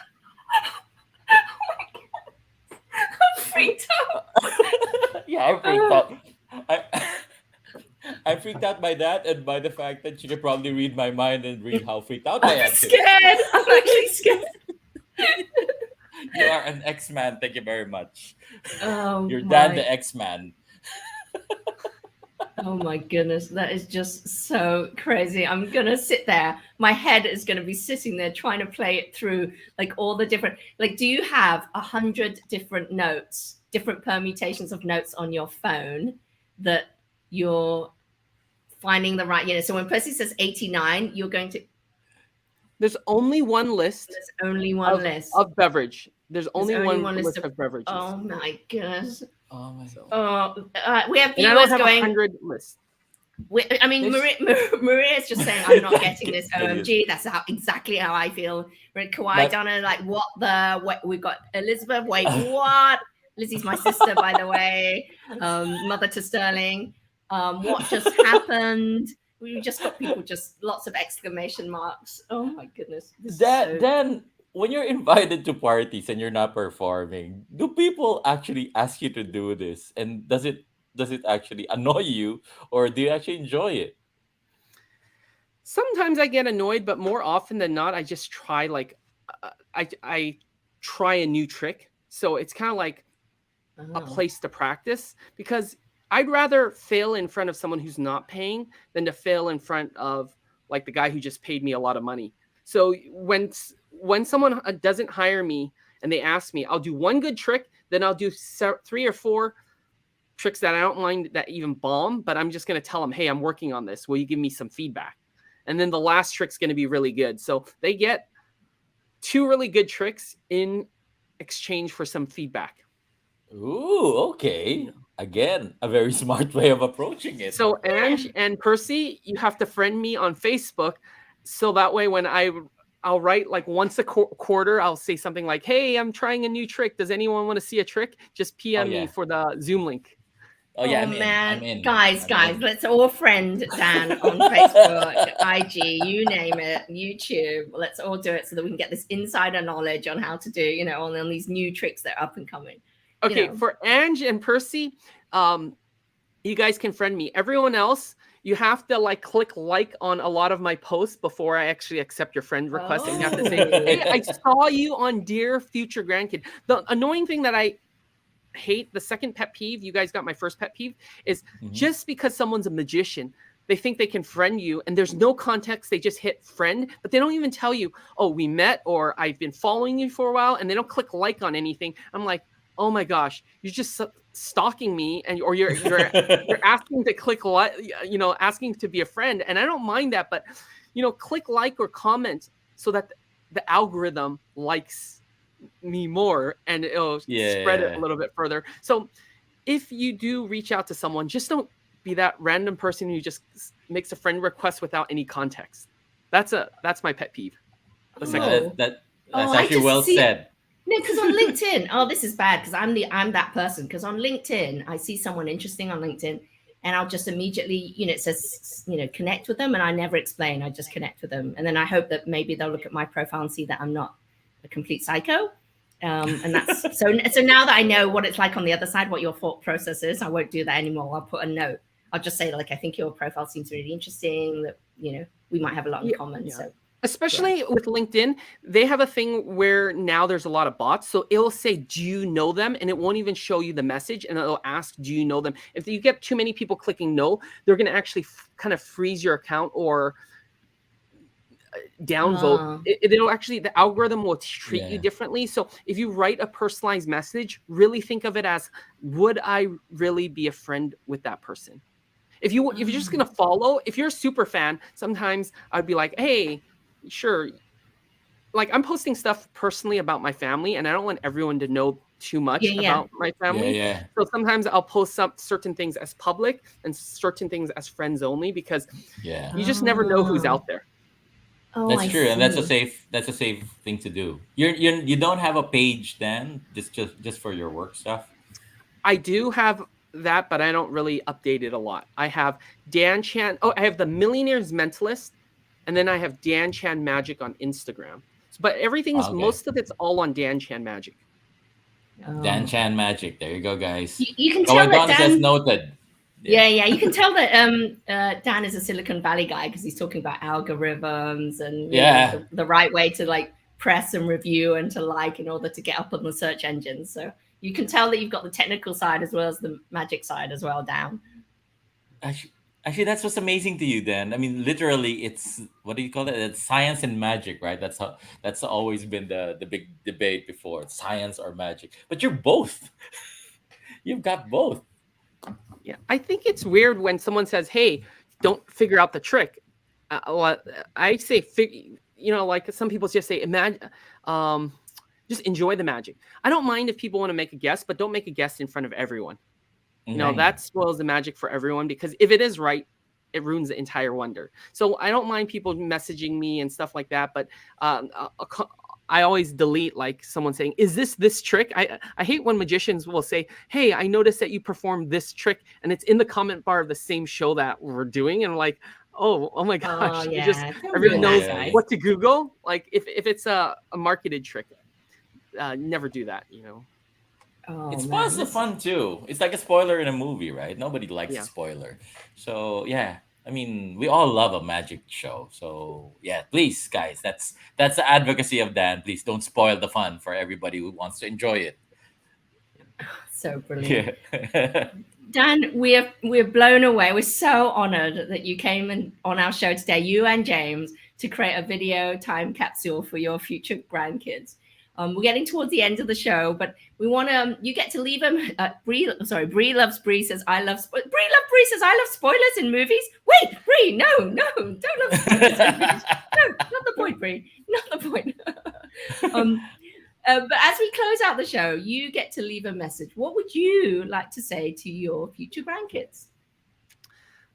freaked out. Yeah, I'm freaked out. I'm freaked out by that and by the fact that you can probably read my mind and read how freaked out I am. I'm scared. I'm actually scared. You are an X-Man. Thank you very much. Oh, You're Dan the X-Man. Oh my goodness, that is just so crazy. I'm gonna sit there. My head is gonna be sitting there trying to play it through, like all the different. Like, do you have 100 different notes, different permutations of notes on your phone that you're finding the right? So when Percy says 89, you're going to. There's only one list. There's only one list of beverage. There's only one list of beverages. Oh my goodness. Oh my God. We have and I viewers don't have going. 100 lists. I mean, Maria is just saying, "I'm not getting this." OMG, that's exactly how I feel. Kawhi Donna, like, what? We've got Elizabeth. Wait, what? Lizzie's my sister, by the way. Mother to Sterling. What just happened? We just got people just lots of exclamation marks. Oh my goodness. Then when you're invited to parties and you're not performing, do people actually ask you to do this? And does it actually annoy you, or do you actually enjoy it? Sometimes I get annoyed, but more often than not, I just try I try a new trick. So it's kind of like a place to practice, because I'd rather fail in front of someone who's not paying than to fail in front of like the guy who just paid me a lot of money. So when someone doesn't hire me and they ask me, I'll do one good trick, then I'll do 3 or 4 tricks that I don't mind that even bomb, but I'm just going to tell them, hey, I'm working on this. Will you give me some feedback? And then the last trick's going to be really good. So they get 2 really good tricks in exchange for some feedback. Ooh, okay. Again, a very smart way of approaching it. So Ange and Percy, you have to friend me on Facebook. So that way when I'll write like once a quarter, I'll say something like, hey, I'm trying a new trick. Does anyone want to see a trick? Just PM me for the Zoom link. Oh yeah, I'm in. Guys, let's all friend Dan on Facebook, IG, you name it, YouTube. Let's all do it so that we can get this insider knowledge on how to do, on these new tricks that are up and coming. Okay, for Ange and Percy, you guys can friend me. Everyone else, you have to click on a lot of my posts before I actually accept your friend request. And you have to say, hey, I saw you on Dear Future Grandkid. The annoying thing that I hate, the second pet peeve, you guys got my first pet peeve, is just because someone's a magician they think they can friend you, and there's no context. They just hit friend, but they don't even tell you, oh, we met, or I've been following you for a while, and they don't click like on anything. I'm like, oh my gosh, you're just stalking me, or you're asking to click like, asking to be a friend, and I don't mind that, but click like or comment so that the algorithm likes me more, and it'll spread it a little bit further. So if you do reach out to someone, just don't be that random person who just makes a friend request without any context. That's my pet peeve. That's actually well said. No, because on LinkedIn, this is bad because I'm that person. Because on LinkedIn, I see someone interesting on LinkedIn, and I'll just immediately, it says, connect with them, and I never explain. I just connect with them, and then I hope that maybe they'll look at my profile and see that I'm not a complete psycho. And that's so now that I know what it's like on the other side, what your thought process is, I won't do that anymore. I'll put a note. I'll just say, like, I think your profile seems really interesting, that we might have a lot in common. So especially with LinkedIn, they have a thing where now there's a lot of bots. So it'll say, do you know them? And it won't even show you the message, and it'll ask, do you know them? If you get too many people clicking no, they're going to actually kind of freeze your account or downvote. It'll actually, the algorithm will treat you differently. So if you write a personalized message, really think of it as, would I really be a friend with that person? If you're just going to follow, if you're a super fan, sometimes I'd be like, hey, sure. Like, I'm posting stuff personally about my family, and I don't want everyone to know too much about my family. So sometimes I'll post up certain things as public and certain things as friends only, because you just never know who's out there. That's true, and that's a safe thing to do. You don't have a page then, just for your work stuff? I do have that, but I don't really update it a lot. I have Dan Chan. I have the Millionaire's Mentalist, and then I have Dan Chan Magic on Instagram. But everything's most of it's all on Dan Chan Magic. Dan Chan Magic. There you go, guys. You can tell that Dan says noted. Yeah, you can tell that Dan is a Silicon Valley guy because he's talking about algorithms and the right way to like press and review and to like in order to get up on the search engines. So you can tell that you've got the technical side as well as the magic side as well down. Actually, that's what's amazing to you, Dan. I mean, literally, it's, what do you call it? It's science and magic, right? That's always been the big debate before. It's science or magic. But you're both. You've got both. Yeah, I think it's weird when someone says, hey, don't figure out the trick. I say, like some people just say, imagine, just enjoy the magic. I don't mind if people want to make a guess, but don't make a guess in front of everyone. That spoils the magic for everyone, because if it is right, it ruins the entire wonder. So I don't mind people messaging me and stuff like that, but I always delete like someone saying, is this trick? I hate when magicians will say, hey, I noticed that you performed this trick, and it's in the comment bar of the same show that we're doing. And I'm like, oh my gosh. Everyone knows what to Google. Like if it's a marketed trick, never do that, It's fun too. It's like a spoiler in a movie, right? Nobody likes a spoiler. So I mean, we all love a magic show. So please, guys, that's the advocacy of Dan. Please don't spoil the fun for everybody who wants to enjoy it. So brilliant. Dan, we're blown away. We're so honored that you came on our show today, you and James, to create a video time capsule for your future grandkids. We're getting towards the end of the show, but we want to. You get to leave them. Bree loves Bree says I love. Bree says I love spoilers in movies. Wait, Bree, no, don't love spoilers in movies. No, not the point, Bree. Not the point. But as we close out the show, you get to leave a message. What would you like to say to your future grandkids?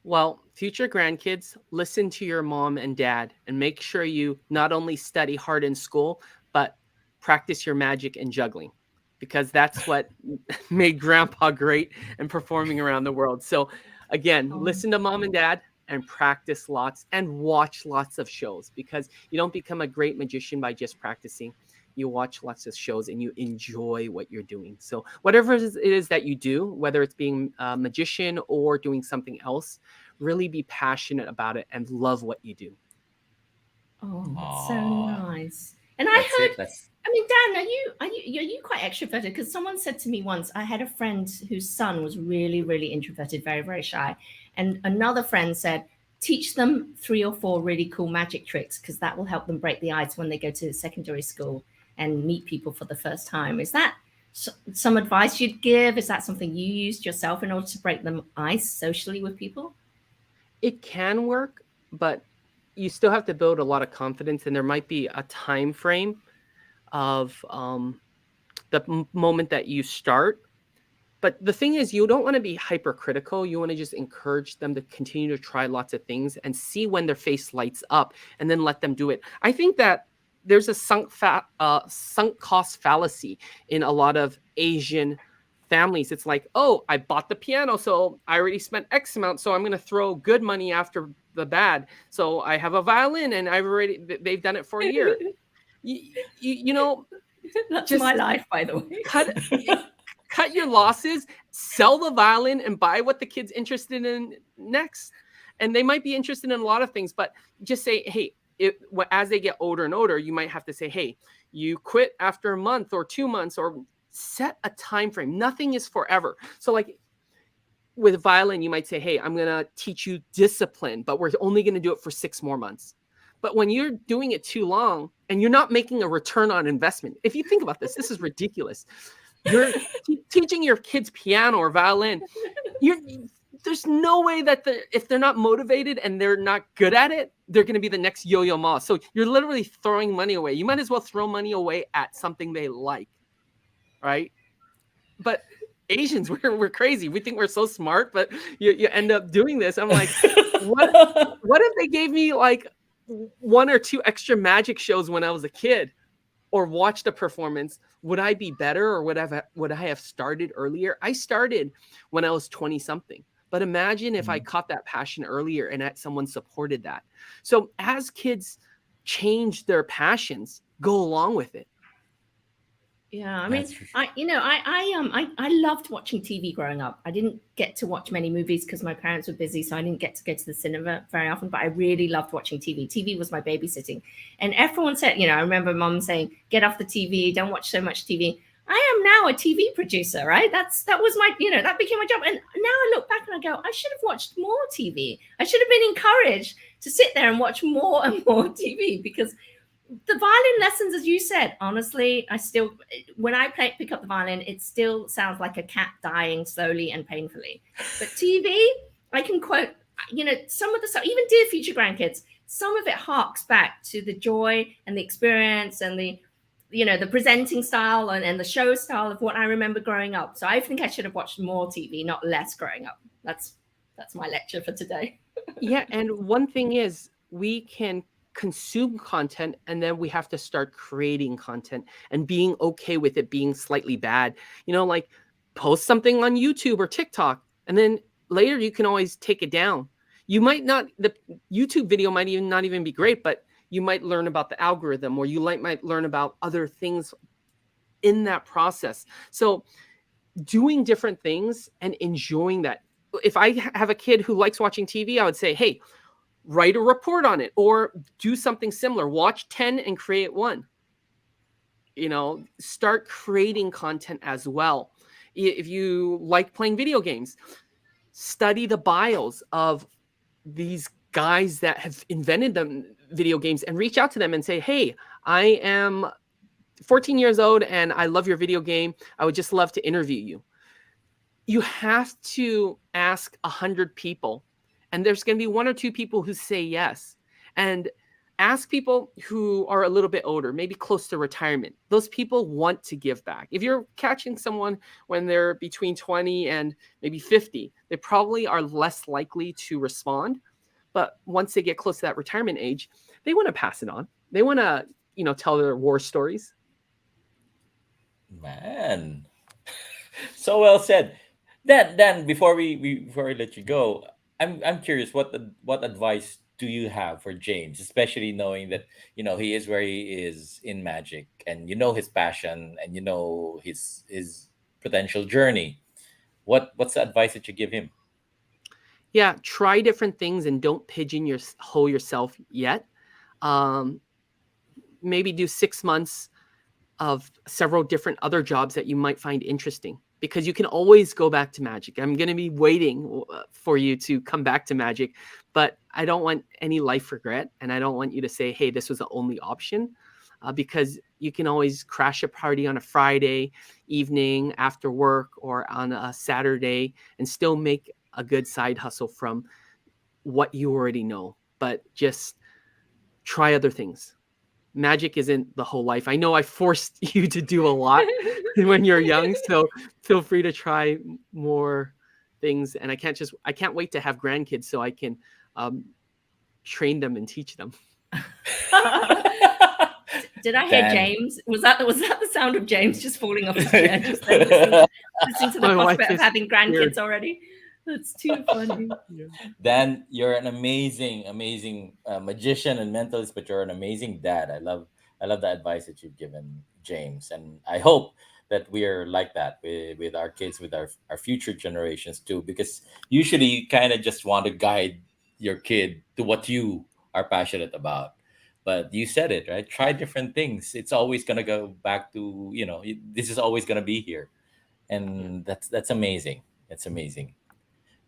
Well, future grandkids, listen to your mom and dad, and make sure you not only study hard in school, but practice your magic and juggling, because that's what made Grandpa great and performing around the world. So again, listen to mom and dad and practice lots and watch lots of shows, because you don't become a great magician by just practicing. You watch lots of shows and you enjoy what you're doing. So whatever it is that you do, whether it's being a magician or doing something else, really be passionate about it and love what you do. Oh, that's so nice. And I heard, I mean, Dan, are you quite extroverted? Because someone said to me once, I had a friend whose son was really, really introverted, very, very shy. And another friend said, teach them 3 or 4 really cool magic tricks, because that will help them break the ice when they go to secondary school and meet people for the first time. Is that some advice you'd give? Is that something you used yourself in order to break the ice socially with people? It can work, but you still have to build a lot of confidence, and there might be a time frame of the moment that you start. But the thing is, you don't want to be hypercritical. You want to just encourage them to continue to try lots of things and see when their face lights up, and then let them do it. I think that there's a sunk cost fallacy in a lot of Asian families. It's like, oh, I bought the piano, so I already spent X amount, so I'm going to throw good money after the bad. So I have a violin, and they've done it for a year. You know, that's my life, by the way. Cut your losses, sell the violin, and buy what the kid's interested in next. And they might be interested in a lot of things, but just say, hey, as they get older and older, you might have to say, hey, you quit after a month or 2 months, or set a time frame. Nothing is forever. So like with violin, you might say, hey, I'm going to teach you discipline, but we're only going to do it for 6 more months. But when you're doing it too long and you're not making a return on investment, if you think about this, this is ridiculous. You're teaching your kids piano or violin. There's no way that if they're not motivated and they're not good at it, they're going to be the next Yo-Yo Ma. So you're literally throwing money away. You might as well throw money away at something they like, right? But Asians, we're crazy. We think we're so smart, but you end up doing this. I'm like, what if they gave me like 1 or 2 extra magic shows when I was a kid, or watched a performance? Would I be better, or would I have started earlier? I started when I was 20 something, but imagine if I caught that passion earlier and someone supported that. So as kids change their passions, go along with it. Yeah, I mean, I loved watching TV growing up. I didn't get to watch many movies because my parents were busy, so I didn't get to go to the cinema very often, but I really loved watching TV. TV was my babysitting. And everyone said, I remember mom saying, get off the TV, don't watch so much TV. I am now a TV producer, right? That was my, that became my job. And now I look back and I go, I should have watched more TV. I should have been encouraged to sit there and watch more and more TV, because the violin lessons, as you said, honestly, when I pick up the violin, it still sounds like a cat dying slowly and painfully. But TV, I can quote, some of the stuff, even Dear Future Grandkids, some of it harks back to the joy and the experience and the presenting style and the show style of what I remember growing up. So I think I should have watched more TV, not less growing up. That's my lecture for today. Yeah, and one thing is, we can consume content, and then we have to start creating content and being okay with it being slightly bad. Like post something on YouTube or TikTok, and then later you can always take it down. You might not, the YouTube video might not even be great, but you might learn about the algorithm, or you might learn about other things in that process. So doing different things and enjoying that. If I have a kid who likes watching TV, I would say, hey, write a report on it, or do something similar. Watch 10 and create 1. Start creating content as well. If you like playing video games, study the bios of these guys that have invented them video games and reach out to them and say, hey, I am 14 years old and I love your video game. I would just love to interview you. You have to ask 100 people, and there's going to be 1 or 2 people who say yes. And ask people who are a little bit older, maybe close to retirement. Those people want to give back. If you're catching someone when they're between 20 and maybe 50, they probably are less likely to respond. But once they get close to that retirement age, they want to pass it on. They want to, tell their war stories. Man, so well said. Dan, before we let you go, I'm curious, what advice do you have for James, especially knowing that he is where he is in magic, and his passion, and his potential journey. What's the advice that you give him? Yeah, try different things and don't pigeonhole yourself yet. Maybe do 6 months of several different other jobs that you might find interesting. because you can always go back to magic. I'm going to be waiting for you to come back to magic, but I don't want any life regret. And I don't want you to say, hey, this was the only option, because you can always crash a party on a Friday evening after work or on a Saturday and still make a good side hustle from what you already know, but just try other things. Magic isn't the whole life. I know I forced you to do a lot when you're young, so feel free to try more things. And I can't wait to have grandkids so I can train them and teach them. Did I hear James? Was that the sound of James just falling off his chair? Just listening to the prospect of having grandkids already. That's too funny. Dan, you're an amazing magician and mentalist, but you're an amazing dad. I love the advice that you've given James, and I hope that we're like that with our kids, with our future generations too, because usually you kind of just want to guide your kid to what you are passionate about. But you said it, right? Try different things. It's always gonna go back to, this is always gonna be here, and that's amazing. That's amazing.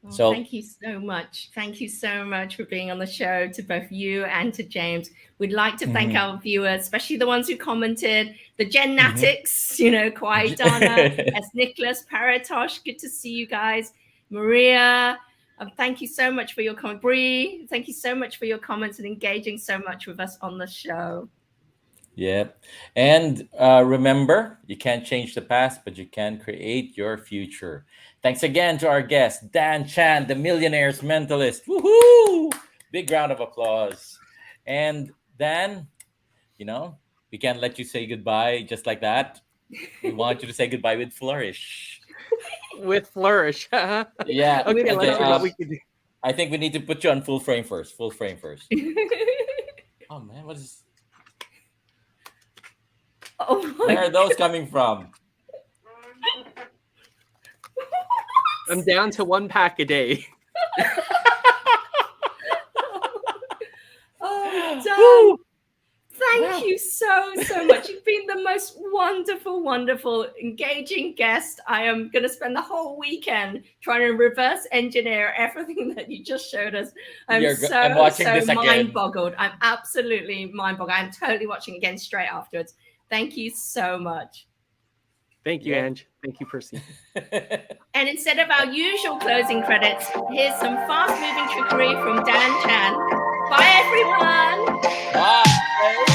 Well, So thank you so much. Thank you so much for being on the show, to both you and to James. We'd like to thank our viewers, especially the ones who commented, the Gennatics, Kwai Donna, S. Nicholas, Paratosh, good to see you guys. Maria, thank you so much for your comment. Bree, thank you so much for your comments and engaging so much with us on the show. yeah. And remember, you can't change the past, but you can create your future. Thanks again to our guest, Dan Chan, the Millionaire's Mentalist. Woohoo! Big round of applause. And Dan, we can't let you say goodbye just like that. We want you to say goodbye with flourish. With flourish. Yeah. Okay, let's see what we can do. I think we need to put you on full frame first. Full frame first. Oh, man, what is... Where are those coming from? I'm down to 1 pack a day. Dan, thank you so much. You've been the most wonderful, engaging guest. I am going to spend the whole weekend trying to reverse engineer everything that you just showed us. I'm watching this again. mind-boggled. I'm absolutely mind-boggled. I'm totally watching again straight afterwards. Thank you so much. Thank you, Ange. Thank you, Percy. And instead of our usual closing credits, here's some fast-moving trickery from Dan Chan. Bye, everyone. Bye.